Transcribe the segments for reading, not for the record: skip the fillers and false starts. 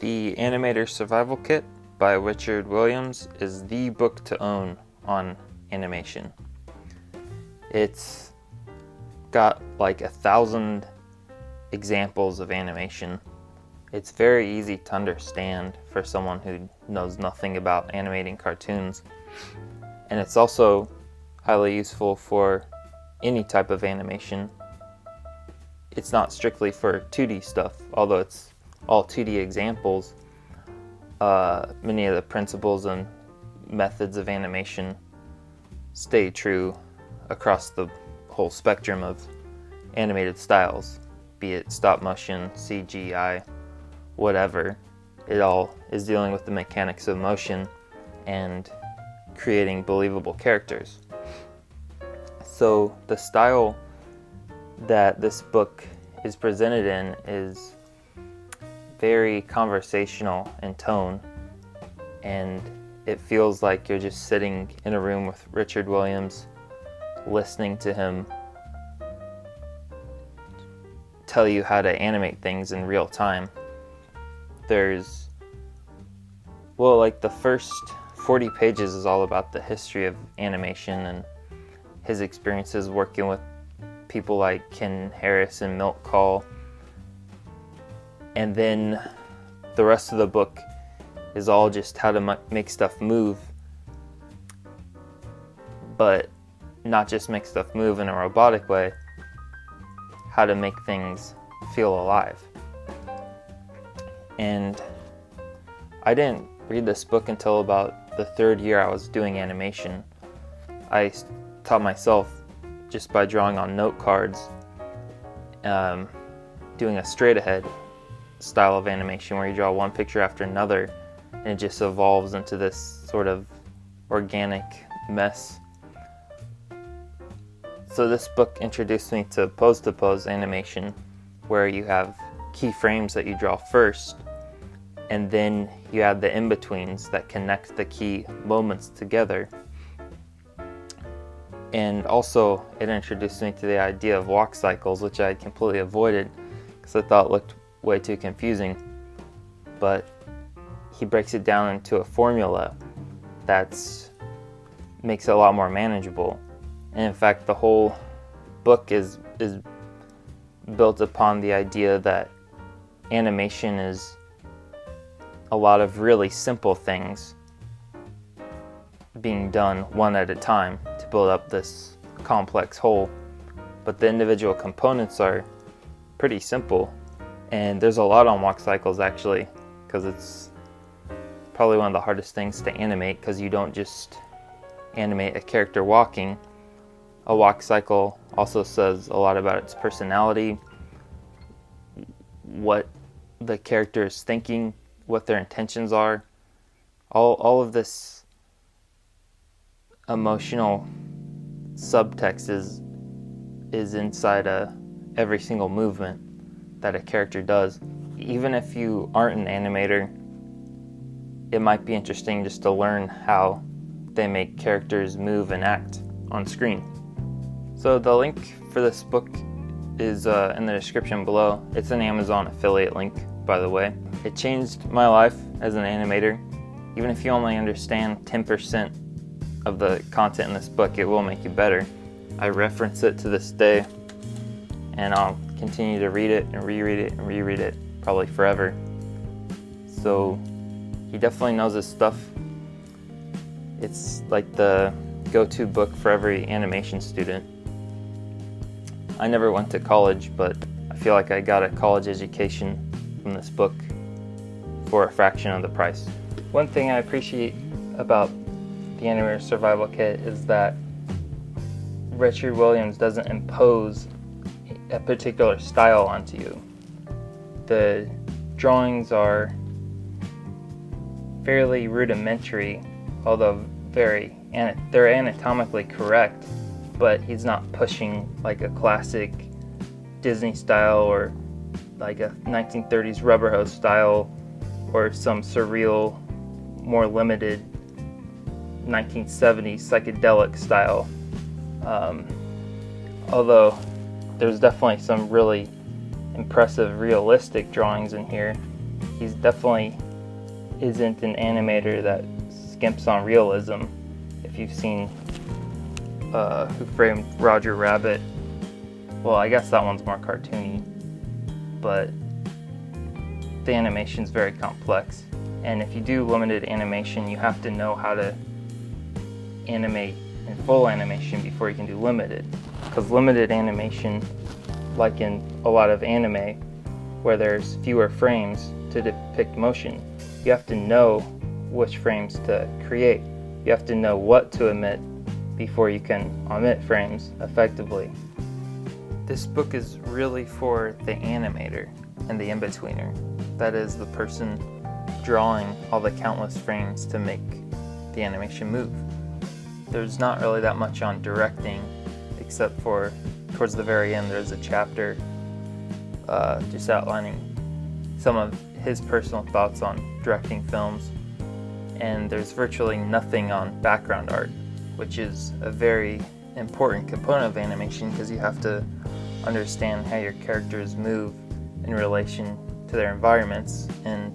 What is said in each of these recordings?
The Animator Survival Kit by Richard Williams is the book to own on animation. It's got like 1,000 examples of animation. It's very easy to understand for someone who knows nothing about animating cartoons. And it's also highly useful for any type of animation. It's not strictly for 2D stuff, although it's all 2D examples. Many of the principles and methods of animation stay true across the whole spectrum of animated styles, be it stop motion, CGI, whatever. It all is dealing with the mechanics of motion and creating believable characters. So the style that this book is presented in is very conversational in tone, and it feels like you're just sitting in a room with Richard Williams, listening to him tell you how to animate things in real time. There's, like the first 40 pages is all about the history of animation and his experiences working with people like Ken Harris and Milt Kahl. And then the rest of the book is all just how to make stuff move, but not just make stuff move in a robotic way, how to make things feel alive. And I didn't read this book until about the third year I was doing animation. I taught myself just by drawing on note cards, doing a straight ahead style of animation where you draw one picture after another and it just evolves into this sort of organic mess. So this book introduced me to pose-to-pose animation, where you have keyframes that you draw first, and then you add the in-betweens that connect the key moments together. And also it introduced me to the idea of walk cycles, which I had completely avoided because I thought it looked way too confusing. But he breaks it down into a formula that makes it a lot more manageable. And in fact, the whole book is built upon the idea that animation is a lot of really simple things being done one at a time to build up this complex whole. But the individual components are pretty simple. And there's a lot on walk cycles actually, because it's probably one of the hardest things to animate, because you don't just animate a character walking. A walk cycle also says a lot about its personality, what the character is thinking, what their intentions are. All of this emotional subtext is inside every single movement that a character does. Even if you aren't an animator, it might be interesting just to learn how they make characters move and act on screen. So the link for this book is in the description below. It's an Amazon affiliate link, by the way. It changed my life as an animator. Even if you only understand 10% of the content in this book, it will make you better. I reference it to this day, and I'll continue to read it and reread it and reread it probably forever. So he definitely knows his stuff. It's like the go-to book for every animation student. I never went to college, but I feel like I got a college education from this book for a fraction of the price. One thing I appreciate about the Animator Survival Kit is that Richard Williams doesn't impose a particular style onto you. The drawings are fairly rudimentary, although they're anatomically correct, but he's not pushing like a classic Disney style or like a 1930s rubber hose style or some surreal, more limited 1970s psychedelic style. Although there's definitely some really impressive realistic drawings in here. He's definitely isn't an animator that skimps on realism. If you've seen Who Framed Roger Rabbit, well, I guess that one's more cartoony, but the animation's very complex. And if you do limited animation, you have to know how to animate in full animation before you can do limited. Because limited animation, like in a lot of anime, where there's fewer frames to depict motion, you have to know which frames to create. You have to know what to omit before you can omit frames effectively. This book is really for the animator and the in-betweener. That is the person drawing all the countless frames to make the animation move. There's not really that much on directing, except for towards the very end there's a chapter just outlining some of his personal thoughts on directing films, and there's virtually nothing on background art, which is a very important component of animation because you have to understand how your characters move in relation to their environments, and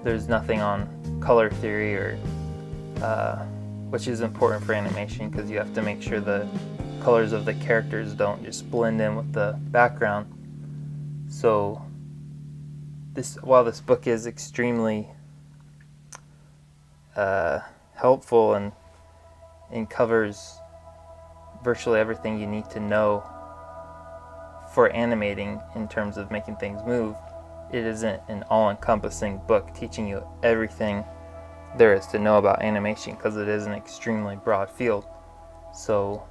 there's nothing on color theory or which is important for animation because you have to make sure the colors of the characters don't just blend in with the background. So while this book is extremely helpful and covers virtually everything you need to know for animating in terms of making things move, it isn't an all-encompassing book teaching you everything there is to know about animation because it is an extremely broad field. So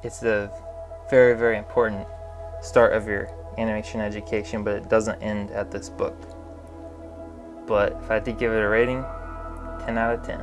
it's a very, very important start of your animation education, but it doesn't end at this book. But if I had to give it a rating, 10 out of 10.